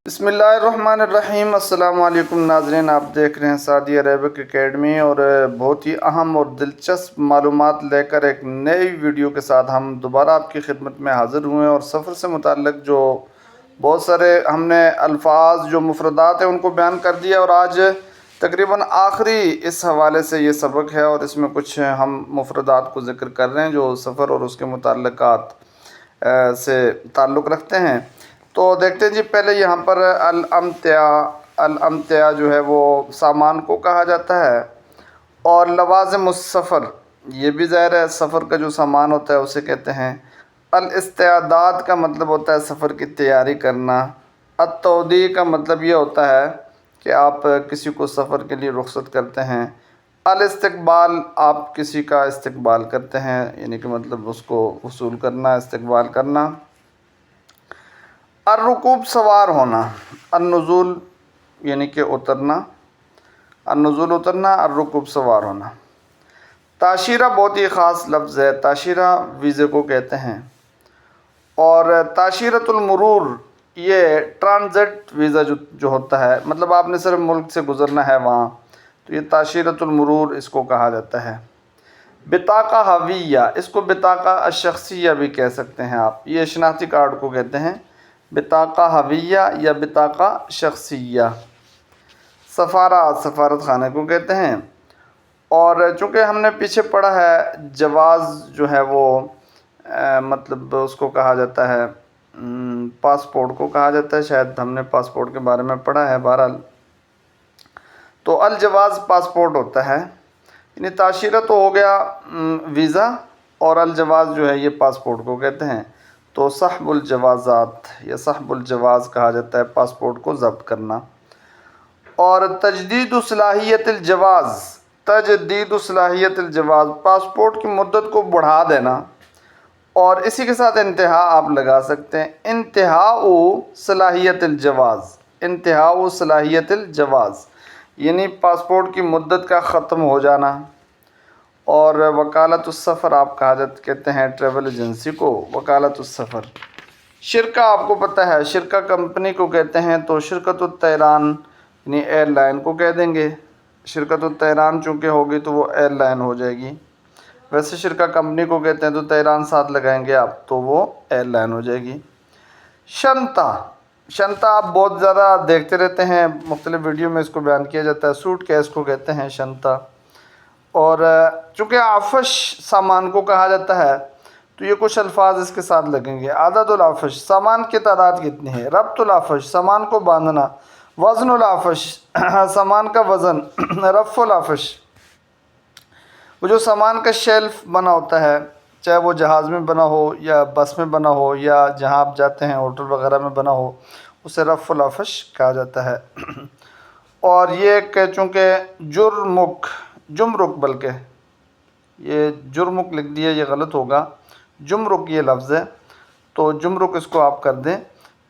بسم اللہ الرحمن الرحیم۔ السلام علیکم ناظرین، آپ دیکھ رہے ہیں سعودی عربک اکیڈمی، اور بہت ہی اہم اور دلچسپ معلومات لے کر ایک نئی ویڈیو کے ساتھ ہم دوبارہ آپ کی خدمت میں حاضر ہوئے ہیں۔ اور سفر سے متعلق جو بہت سارے ہم نے الفاظ جو مفردات ہیں ان کو بیان کر دیا، اور آج تقریباً آخری اس حوالے سے یہ سبق ہے، اور اس میں کچھ ہم مفردات کو ذکر کر رہے ہیں جو سفر اور اس کے متعلقات سے تعلق رکھتے ہیں۔ تو دیکھتے ہیں جی، پہلے یہاں پر الامتعاء جو ہے وہ سامان کو کہا جاتا ہے، اور لوازم السفر یہ بھی ظاہر ہے سفر کا جو سامان ہوتا ہے اسے کہتے ہیں۔ الاستعداد کا مطلب ہوتا ہے سفر کی تیاری کرنا۔ التودیع کا مطلب یہ ہوتا ہے کہ آپ کسی کو سفر کے لیے رخصت کرتے ہیں۔ الاستقبال، آپ کسی کا استقبال کرتے ہیں، یعنی کہ مطلب اس کو وصول کرنا، استقبال کرنا۔ الرکوب، سوار ہونا۔ النزول یعنی کہ اترنا، النزول اترنا، الرکوب سوار ہونا۔ تاشیرہ بہت ہی خاص لفظ ہے، تاشیرہ ویزے کو کہتے ہیں، اور تاشیرۃ المرور یہ ٹرانزٹ ویزا جو ہوتا ہے، مطلب آپ نے صرف ملک سے گزرنا ہے وہاں، تو یہ تاشیرۃ المرور اس کو کہا جاتا ہے۔ بطاقہ ہویہ، اس کو بطاقہ الشخصیہ بھی کہہ سکتے ہیں آپ، یہ شناختی کارڈ کو کہتے ہیں، بطاقہ ہویہ یا بطاقہ شخصیہ۔ سفارات، سفارت خانے کو کہتے ہیں، اور چونکہ ہم نے پیچھے پڑھا ہے جواز جو ہے وہ مطلب اس کو کہا جاتا ہے، پاسپورٹ کو کہا جاتا ہے، شاید ہم نے پاسپورٹ کے بارے میں پڑھا ہے، بہرحال تو الجواز پاسپورٹ ہوتا ہے، یعنی تاشیرہ تو ہو گیا ویزا، اور الجواز جو ہے یہ پاسپورٹ کو کہتے ہیں۔ تو سحب الجوازات یا سحب الجواز کہا جاتا ہے پاسپورٹ کو ضبط کرنا۔ اور تجدید صلاحیت الجواز، تجدید صلاحیت الجواز، پاسپورٹ کی مدت کو بڑھا دینا، اور اسی کے ساتھ انتہا آپ لگا سکتے ہیں، انتہاء صلاحیت الجواز، انتہاء صلاحیت الجواز یعنی پاسپورٹ کی مدت کا ختم ہو جانا۔ اور وکالت السفر آپ کہتے ہیں ٹریول ایجنسی کو وکالت السفر۔ شرکہ آپ کو پتہ ہے، شرکہ کمپنی کو کہتے ہیں، تو شرکت الطیران یعنی ایئر لائن کو کہہ دیں گے، شرکت الطیران چونکہ ہوگی تو وہ ایئر لائن ہو جائے گی، ویسے شرکہ کمپنی کو کہتے ہیں تو طیران ساتھ لگائیں گے آپ تو وہ ایئر لائن ہو جائے گی۔ شنطہ، شنطہ آپ بہت زیادہ دیکھتے رہتے ہیں، مختلف ویڈیو میں اس کو بیان کیا جاتا ہے، سوٹ کیس کو کہتے ہیں شنطہ۔ اور چونکہ آفش سامان کو کہا جاتا ہے تو یہ کچھ الفاظ اس کے ساتھ لگیں گے۔ عدد الآفش، سامان کی تعداد کتنی ہے۔ ربط الآفش، سامان کو باندھنا۔ وزن الآفش، سامان کا وزن۔ رفع الآفش، وہ جو سامان کا شیلف بنا ہوتا ہے، چاہے وہ جہاز میں بنا ہو یا بس میں بنا ہو یا جہاں آپ جاتے ہیں ہوٹل وغیرہ میں بنا ہو، اسے رفع الآفش کہا جاتا ہے۔ اور یہ کہ چونکہ جمرک بلکہ یہ جرمک لکھ دیا، یہ غلط ہوگا، جمرک یہ لفظ ہے، تو جمرک اس کو آپ کر دیں،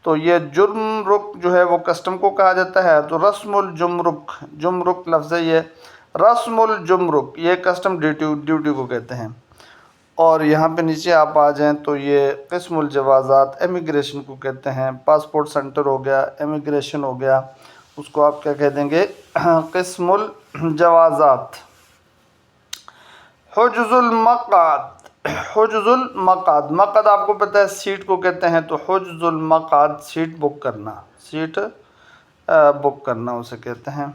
تو یہ جمرک جو ہے وہ کسٹم کو کہا جاتا ہے، تو رسم الجمرک، جمرک لفظ ہے یہ، رسم الجمرک یہ کسٹم ڈیوٹی کو کہتے ہیں۔ اور یہاں پہ نیچے آپ آ جائیں تو یہ قسم الجوازات امیگریشن کو کہتے ہیں، پاسپورٹ سینٹر ہو گیا، امیگریشن ہو گیا، اس کو آپ کیا کہہ دیں گے، قسم الجوازات۔ حجز المقعد، حجز المقعد، مقعد آپ کو پتہ ہے سیٹ کو کہتے ہیں، تو حجز المقعد سیٹ بک کرنا، سیٹ بک کرنا اسے کہتے ہیں۔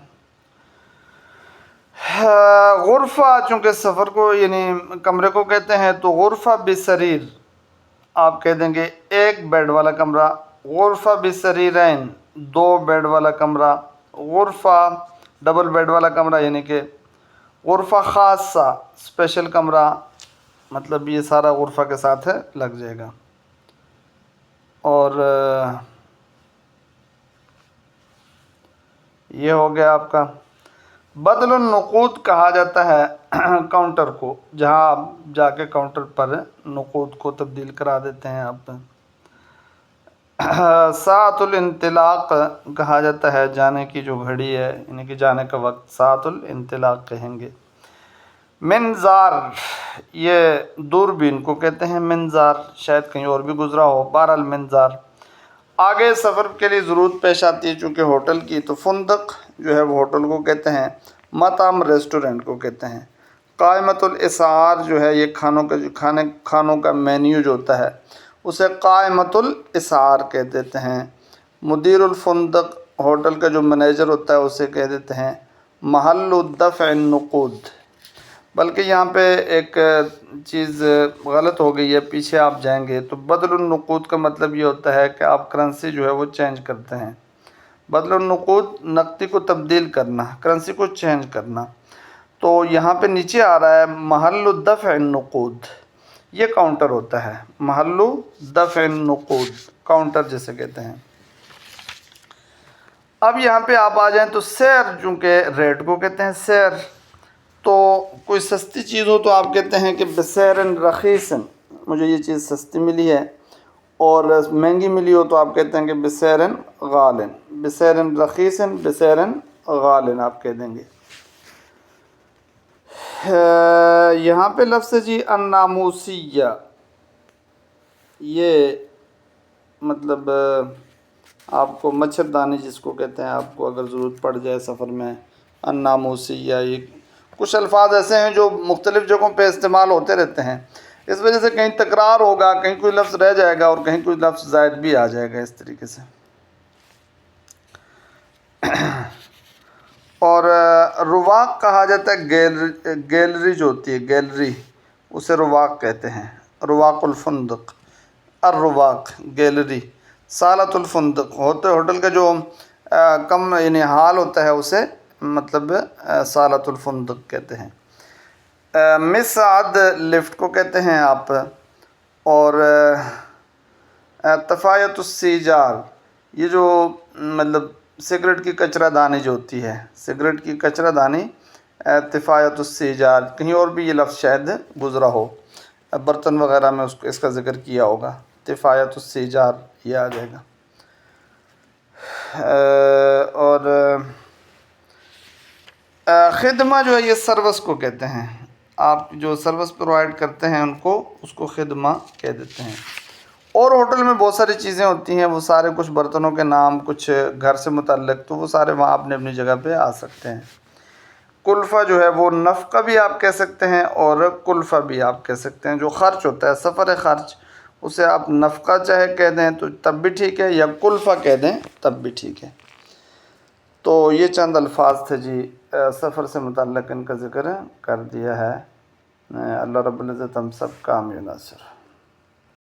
غرفہ چونکہ سفر کو یعنی کمرے کو کہتے ہیں، تو غرفہ بسریر آپ کہہ دیں گے ایک بیڈ والا کمرہ۔ غرفہ بسریرین دو بیڈ والا کمرہ۔ غرفہ ڈبل بیڈ والا کمرہ یعنی کہ غرفہ خاصہ اسپیشل کمرہ، مطلب یہ سارا غرفہ کے ساتھ لگ جائے گا۔ اور یہ ہو گیا آپ کا۔ بدل النقود کہا جاتا ہے کاؤنٹر کو، جہاں آپ جا کے کاؤنٹر پر نقود کو تبدیل کرا دیتے ہیں آپ۔ ساعۃ الانطلاق کہا جاتا ہے جانے کی جو گھڑی ہے، یعنی کہ جانے کا وقت، ساعۃ الانطلاق کہیں گے۔ منظار یہ دوربین کو کہتے ہیں، منظار شاید کہیں اور بھی گزرا ہو، بہرحال منظار۔ آگے سفر کے لیے ضرورت پیش آتی ہے چونکہ ہوٹل کی، تو فندق جو ہے وہ ہوٹل کو کہتے ہیں، مطعم ریسٹورنٹ کو کہتے ہیں، قائمۃ الاسعار جو ہے یہ کھانوں کا مینیو جو ہوتا ہے اسے قائمۃ الاسعار کہہ دیتے ہیں۔ مدیر الفندق ہوٹل کا جو مینیجر ہوتا ہے اسے کہہ دیتے ہیں محل دفع النقود۔ بلکہ یہاں پہ ایک چیز غلط ہو گئی ہے، پیچھے آپ جائیں گے تو بدل النقود کا مطلب یہ ہوتا ہے کہ آپ کرنسی جو ہے وہ چینج کرتے ہیں۔ بدل النقود نقدی کو تبدیل کرنا، کرنسی کو چینج کرنا۔ تو یہاں پہ نیچے آ رہا ہے محل دفع النقود، یہ کاؤنٹر ہوتا ہے، محل دفع النقود، کاؤنٹر جسے کہتے ہیں۔ اب یہاں پہ آپ آ جائیں تو سعر، چونکہ ریٹ کو کہتے ہیں سعر، تو کوئی سستی چیز ہو تو آپ کہتے ہیں کہ بسعر رخیص، مجھے یہ چیز سستی ملی ہے، اور مہنگی ملی ہو تو آپ کہتے ہیں کہ بسعر غال، بسعر رخیص، بسعر غال آپ کہہ دیں گے۔ یہاں پہ لفظ جی الناموسیہ، یہ مطلب آپ کو مچھر دانی جس کو کہتے ہیں، آپ کو اگر ضرورت پڑ جائے سفر میں، الناموسیہ، یہ کچھ الفاظ ایسے ہیں جو مختلف جگہوں پہ استعمال ہوتے رہتے ہیں، اس وجہ سے کہیں تکرار ہوگا، کہیں کوئی لفظ رہ جائے گا اور کہیں کوئی لفظ زائد بھی آ جائے گا، اس طریقے سے۔ اور رواق کہا جاتا ہے گیلری جو ہوتی ہے، گیلری، اسے رواق کہتے ہیں، رواق الفندق، الرواق گیلری، صالۃ الفندق ہوٹل کا جو کم یعنی حال ہوتا ہے اسے مطلب صالۃ الفندق کہتے ہیں۔ مصعد لفٹ کو کہتے ہیں آپ، اور طفایت السیجار، یہ جو مطلب سگریٹ کی کچرا دانی جو ہوتی ہے، سگریٹ کی کچرا دانی، طفایت السیجار، کہیں اور بھی یہ لفظ شاید گزرا ہو، برتن وغیرہ میں اس کا ذکر کیا ہوگا، طفایت السیجار یہ آ جائے گا۔ اور خدمہ جو ہے یہ سروس کو کہتے ہیں، آپ جو سروس پرووائڈ کرتے ہیں ان کو، اس کو خدمہ کہہ دیتے ہیں۔ اور ہوٹل میں بہت ساری چیزیں ہوتی ہیں، وہ سارے کچھ برتنوں کے نام، کچھ گھر سے متعلق، تو وہ سارے وہاں اپنی اپنی جگہ پہ آ سکتے ہیں۔ کلفہ جو ہے وہ نفقہ بھی آپ کہہ سکتے ہیں اور کلفہ بھی آپ کہہ سکتے ہیں، جو خرچ ہوتا ہے، سفر خرچ، اسے آپ نفقہ چاہے کہہ دیں تو تب بھی ٹھیک ہے، یا کلفہ کہہ دیں تب بھی ٹھیک ہے۔ تو یہ چند الفاظ تھے جی، سفر سے متعلق ان کا ذکر کر دیا ہے۔ اللہ رب العزت ہم سب کا حامی و ناصر۔